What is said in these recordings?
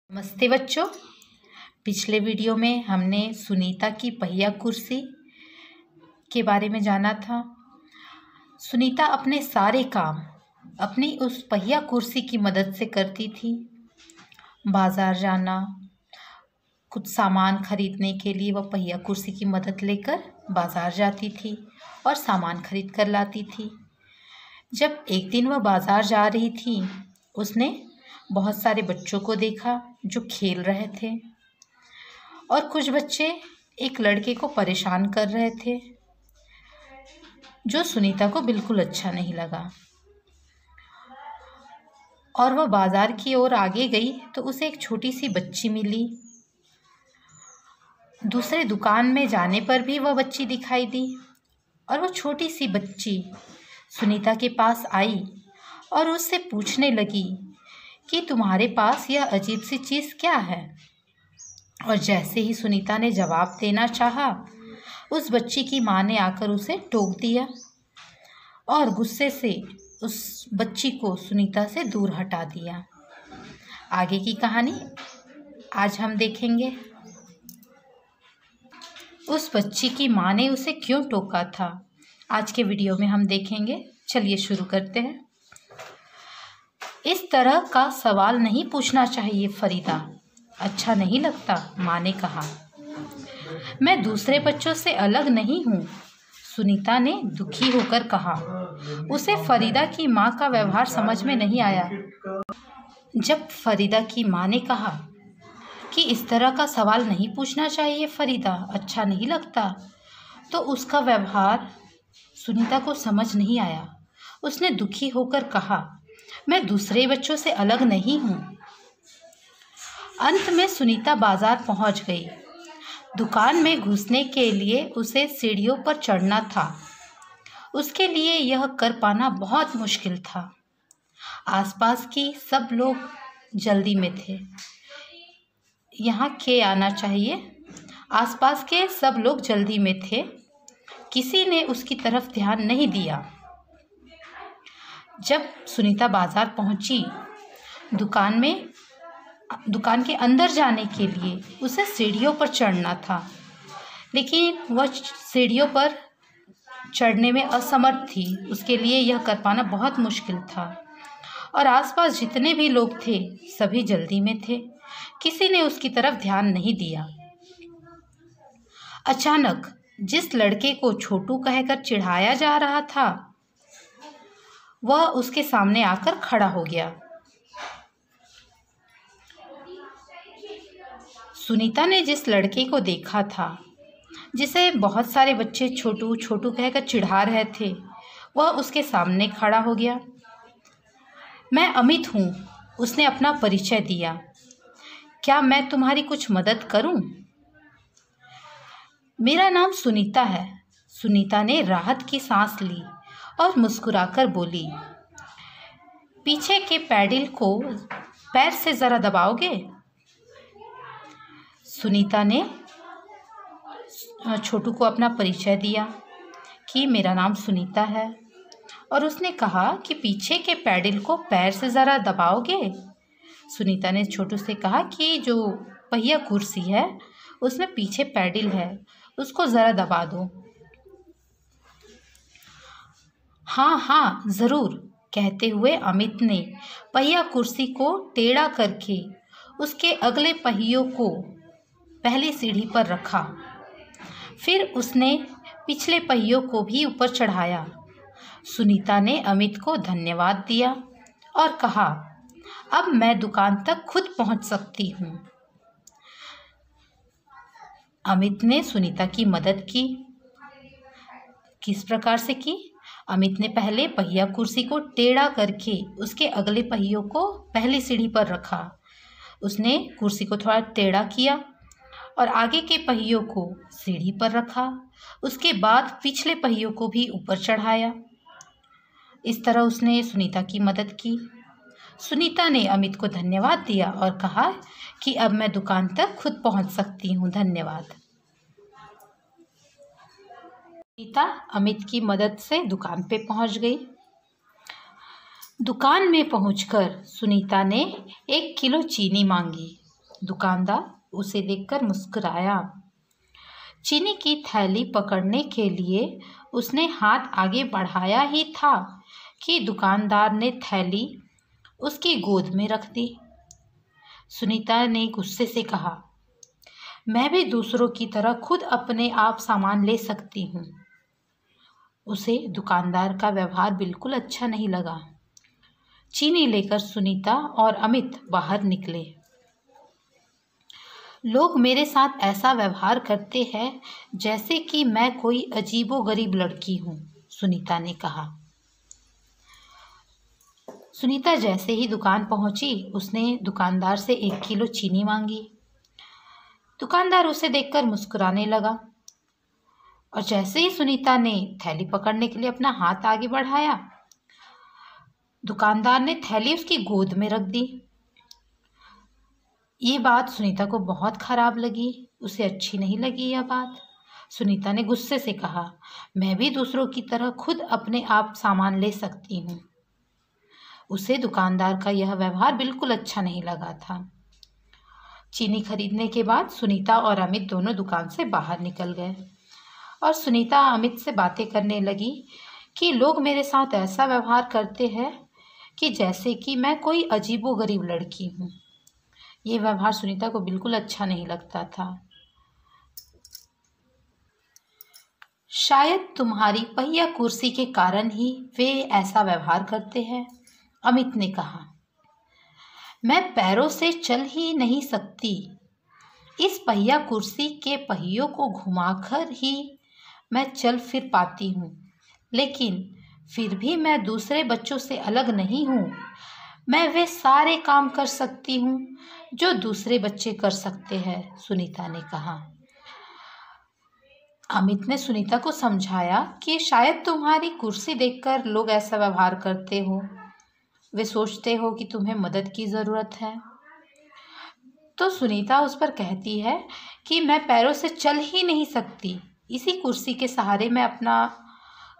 नमस्ते बच्चों। पिछले वीडियो में हमने सुनीता की पहिया कुर्सी के बारे में जाना था। सुनीता अपने सारे काम अपनी उस पहिया कुर्सी की मदद से करती थी। बाज़ार जाना, कुछ सामान खरीदने के लिए वह पहिया कुर्सी की मदद लेकर बाज़ार जाती थी और सामान खरीद कर लाती थी। जब एक दिन वह बाज़ार जा रही थी, उसने बहुत सारे बच्चों को देखा जो खेल रहे थे और कुछ बच्चे एक लड़के को परेशान कर रहे थे, जो सुनीता को बिल्कुल अच्छा नहीं लगा। और वह बाजार की ओर आगे गई तो उसे एक छोटी सी बच्ची मिली। दूसरे दुकान में जाने पर भी वह बच्ची दिखाई दी और वह छोटी सी बच्ची सुनीता के पास आई और उससे पूछने लगी कि तुम्हारे पास यह अजीब सी चीज़ क्या है। और जैसे ही सुनीता ने जवाब देना चाहा, उस बच्ची की माँ ने आकर उसे टोक दिया और गुस्से से उस बच्ची को सुनीता से दूर हटा दिया। आगे की कहानी आज हम देखेंगे। उस बच्ची की माँ ने उसे क्यों टोका था, आज के वीडियो में हम देखेंगे। चलिए शुरू करते हैं। इस तरह का सवाल नहीं पूछना चाहिए फरीदा, अच्छा नहीं लगता, माँ ने कहा। मैं दूसरे बच्चों से अलग नहीं हूँ, सुनीता ने दुखी होकर कहा। उसे फरीदा की माँ का व्यवहार समझ में नहीं आया। जब फरीदा की माँ ने कहा कि इस तरह का सवाल नहीं पूछना चाहिए फरीदा, अच्छा नहीं लगता, तो उसका व्यवहार सुनीता को समझ नहीं आया। उसने दुखी होकर कहा, मैं दूसरे बच्चों से अलग नहीं हूँ। अंत में सुनीता बाजार पहुँच गई। दुकान में घुसने के लिए उसे सीढ़ियों पर चढ़ना था। उसके लिए यह कर पाना बहुत मुश्किल था। आसपास की सब लोग जल्दी में थे। यहाँ के आना चाहिए। आसपास के सब लोग जल्दी में थे। किसी ने उसकी तरफ ध्यान नहीं दिया। जब सुनीता बाजार पहुंची, दुकान के अंदर जाने के लिए उसे सीढ़ियों पर चढ़ना था, लेकिन वह सीढ़ियों पर चढ़ने में असमर्थ थी। उसके लिए यह कर पाना बहुत मुश्किल था और आसपास जितने भी लोग थे सभी जल्दी में थे। किसी ने उसकी तरफ ध्यान नहीं दिया। अचानक जिस लड़के को छोटू कहकर चिढ़ाया जा रहा था, वह उसके सामने आकर खड़ा हो गया। सुनीता ने जिस लड़के को देखा था, जिसे बहुत सारे बच्चे छोटू छोटू कहकर चिढ़ा रहे थे, वह उसके सामने खड़ा हो गया। मैं अमित हूँ, उसने अपना परिचय दिया। क्या मैं तुम्हारी कुछ मदद करूँ? मेरा नाम सुनीता है। सुनीता ने राहत की सांस ली और मुस्कुराकर बोली, पीछे के पैडल को पैर से ज़रा दबाओगे? सुनीता ने छोटू को अपना परिचय दिया कि मेरा नाम सुनीता है और उसने कहा कि पीछे के पैडल को पैर से ज़रा दबाओगे? सुनीता ने छोटू से कहा कि जो पहिया कुर्सी है उसमें पीछे पैडल है, उसको ज़रा दबा दो। हाँ हाँ ज़रूर, कहते हुए अमित ने पहिया कुर्सी को टेढ़ा करके उसके अगले पहियों को पहली सीढ़ी पर रखा। फिर उसने पिछले पहियों को भी ऊपर चढ़ाया। सुनीता ने अमित को धन्यवाद दिया और कहा, अब मैं दुकान तक खुद पहुंच सकती हूँ। अमित ने सुनीता की मदद की। किस प्रकार से की? अमित ने पहले पहिया कुर्सी को टेढ़ा करके उसके अगले पहियों को पहली सीढ़ी पर रखा। उसने कुर्सी को थोड़ा टेढ़ा किया और आगे के पहियों को सीढ़ी पर रखा। उसके बाद पिछले पहियों को भी ऊपर चढ़ाया। इस तरह उसने सुनीता की मदद की। सुनीता ने अमित को धन्यवाद दिया और कहा कि अब मैं दुकान तक खुद पहुंच सकती हूँ, धन्यवाद। सुनीता अमित की मदद से दुकान पे पहुंच गई। दुकान में पहुंचकर सुनीता ने 1 किलो चीनी मांगी। दुकानदार उसे देखकर मुस्कुराया। चीनी की थैली पकड़ने के लिए उसने हाथ आगे बढ़ाया ही था कि दुकानदार ने थैली उसकी गोद में रख दी। सुनीता ने गुस्से से कहा, मैं भी दूसरों की तरह खुद अपने आप सामान ले सकती हूँ। उसे दुकानदार का व्यवहार बिल्कुल अच्छा नहीं लगा। चीनी लेकर सुनीता और अमित बाहर निकले। लोग मेरे साथ ऐसा व्यवहार करते हैं जैसे कि मैं कोई अजीबोगरीब लड़की हूँ, सुनीता ने कहा। सुनीता जैसे ही दुकान पहुंची, उसने दुकानदार से 1 किलो चीनी मांगी। दुकानदार उसे देखकर मुस्कुराने लगा और जैसे ही सुनीता ने थैली पकड़ने के लिए अपना हाथ आगे बढ़ाया, दुकानदार ने थैली उसकी गोद में रख दी। ये बात सुनीता को बहुत खराब लगी। उसे अच्छी नहीं लगी यह बात। सुनीता ने गुस्से से कहा, मैं भी दूसरों की तरह खुद अपने आप सामान ले सकती हूँ। उसे दुकानदार का यह व्यवहार बिल्कुल अच्छा नहीं लगा था। चीनी खरीदने के बाद सुनीता और अमित दोनों दुकान से बाहर निकल गए और सुनीता अमित से बातें करने लगी कि लोग मेरे साथ ऐसा व्यवहार करते हैं कि जैसे कि मैं कोई अजीबोगरीब लड़की हूँ। ये व्यवहार सुनीता को बिल्कुल अच्छा नहीं लगता था। शायद तुम्हारी पहिया कुर्सी के कारण ही वे ऐसा व्यवहार करते हैं, अमित ने कहा। मैं पैरों से चल ही नहीं सकती। इस पहिया कुर्सी के पहियों को घुमाकर ही मैं चल फिर पाती हूँ, लेकिन फिर भी मैं दूसरे बच्चों से अलग नहीं हूँ। मैं वे सारे काम कर सकती हूँ जो दूसरे बच्चे कर सकते हैं, सुनीता ने कहा। अमित ने सुनीता को समझाया कि शायद तुम्हारी कुर्सी देखकर लोग ऐसा व्यवहार करते हो। वे सोचते हो कि तुम्हें मदद की ज़रूरत है। तो सुनीता उस पर कहती है कि मैं पैरों से चल ही नहीं सकती। इसी कुर्सी के सहारे मैं अपना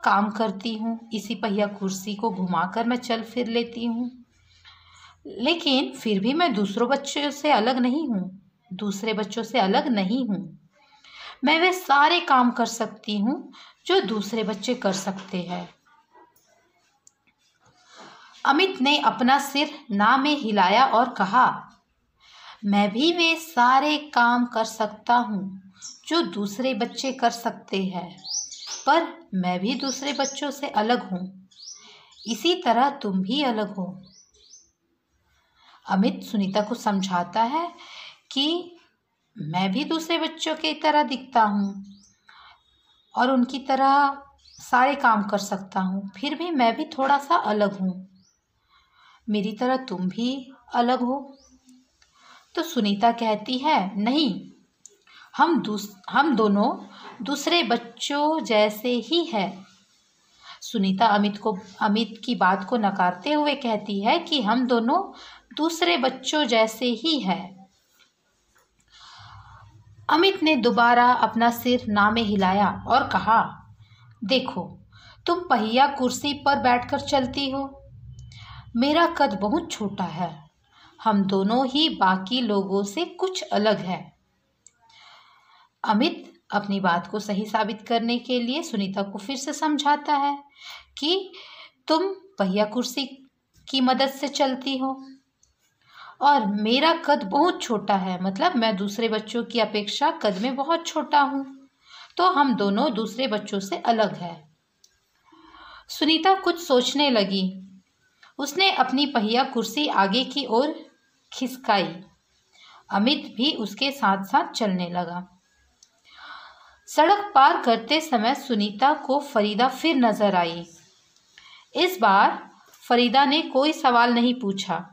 काम करती हूँ। इसी पहिया कुर्सी को घुमाकर मैं चल फिर लेती हूँ, लेकिन फिर भी मैं दूसरे बच्चों से अलग नहीं हूँ। मैं वे सारे काम कर सकती हूँ जो दूसरे बच्चे कर सकते हैं। अमित ने अपना सिर ना में हिलाया और कहा, मैं भी वे सारे काम कर सकता हूँ जो दूसरे बच्चे कर सकते हैं, पर मैं भी दूसरे बच्चों से अलग हूँ। इसी तरह तुम भी अलग हो। अमित सुनीता को समझाता है कि मैं भी दूसरे बच्चों की तरह दिखता हूँ और उनकी तरह सारे काम कर सकता हूँ, फिर भी मैं भी थोड़ा सा अलग हूँ। मेरी तरह तुम भी अलग हो। तो सुनीता कहती है, नहीं, हम दोनों दूसरे बच्चों जैसे ही हैं। सुनीता अमित की बात को नकारते हुए कहती है कि हम दोनों दूसरे बच्चों जैसे ही हैं। अमित ने दोबारा अपना सिर ना में हिलाया और कहा, देखो, तुम पहिया कुर्सी पर बैठकर चलती हो। मेरा कद बहुत छोटा है। हम दोनों ही बाकी लोगों से कुछ अलग हैं। अमित अपनी बात को सही साबित करने के लिए सुनीता को फिर से समझाता है कि तुम पहिया कुर्सी की मदद से चलती हो और मेरा कद बहुत छोटा है, मतलब मैं दूसरे बच्चों की अपेक्षा कद में बहुत छोटा हूँ, तो हम दोनों दूसरे बच्चों से अलग हैं। सुनीता कुछ सोचने लगी। उसने अपनी पहिया कुर्सी आगे की ओर खिसकाई। अमित भी उसके साथ साथ चलने लगा। सड़क पार करते समय सुनीता को फरीदा फिर नजर आई। इस बार फरीदा ने कोई सवाल नहीं पूछा।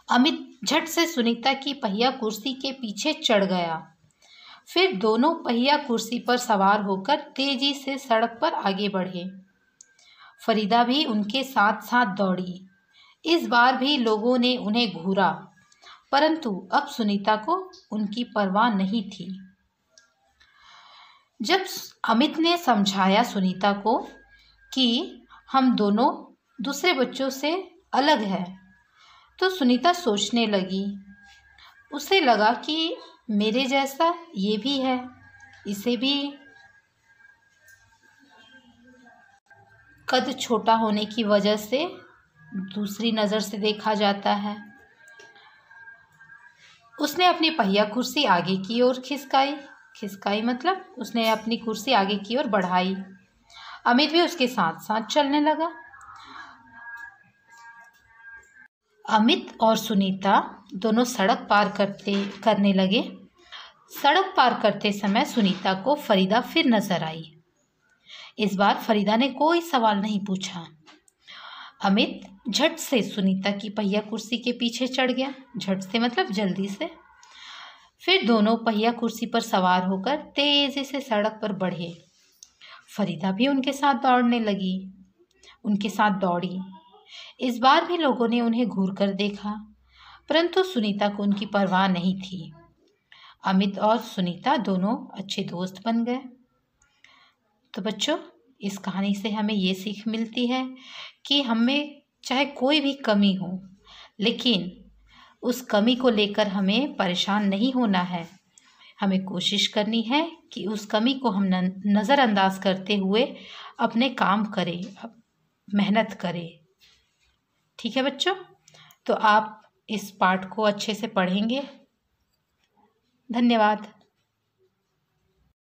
अमित झट से सुनीता की पहिया कुर्सी के पीछे चढ़ गया। फिर दोनों पहिया कुर्सी पर सवार होकर तेजी से सड़क पर आगे बढ़े। फरीदा भी उनके साथ साथ दौड़ी। इस बार भी लोगों ने उन्हें घूरा, परंतु अब सुनीता को उनकी परवाह नहीं थी। जब अमित ने समझाया सुनीता को कि हम दोनों दूसरे बच्चों से अलग हैं, तो सुनीता सोचने लगी। उसे लगा कि मेरे जैसा ये भी है, इसे भी कद छोटा होने की वजह से दूसरी नज़र से देखा जाता है। उसने अपनी पहिया कुर्सी आगे की ओर खिसकाई मतलब उसने अपनी कुर्सी आगे की ओर बढ़ाई। अमित भी उसके साथ साथ चलने लगा। अमित और सुनीता दोनों सड़क पार करने लगे। सड़क पार करते समय सुनीता को फरीदा फिर नजर आई। इस बार फरीदा ने कोई सवाल नहीं पूछा। अमित झट से सुनीता की पहिया कुर्सी के पीछे चढ़ गया। झट से मतलब जल्दी से। फिर दोनों पहिया कुर्सी पर सवार होकर तेजी से सड़क पर बढ़े। फरीदा भी उनके साथ दौड़ी। इस बार भी लोगों ने उन्हें घूरकर देखा, परंतु सुनीता को उनकी परवाह नहीं थी। अमित और सुनीता दोनों अच्छे दोस्त बन गए। तो बच्चों, इस कहानी से हमें ये सीख मिलती है कि हमें चाहे कोई भी कमी हो, लेकिन उस कमी को लेकर हमें परेशान नहीं होना है। हमें कोशिश करनी है कि उस कमी को हम नज़रअंदाज करते हुए अपने काम करें, मेहनत करें। ठीक है बच्चों, तो आप इस पाठ को अच्छे से पढ़ेंगे। धन्यवाद।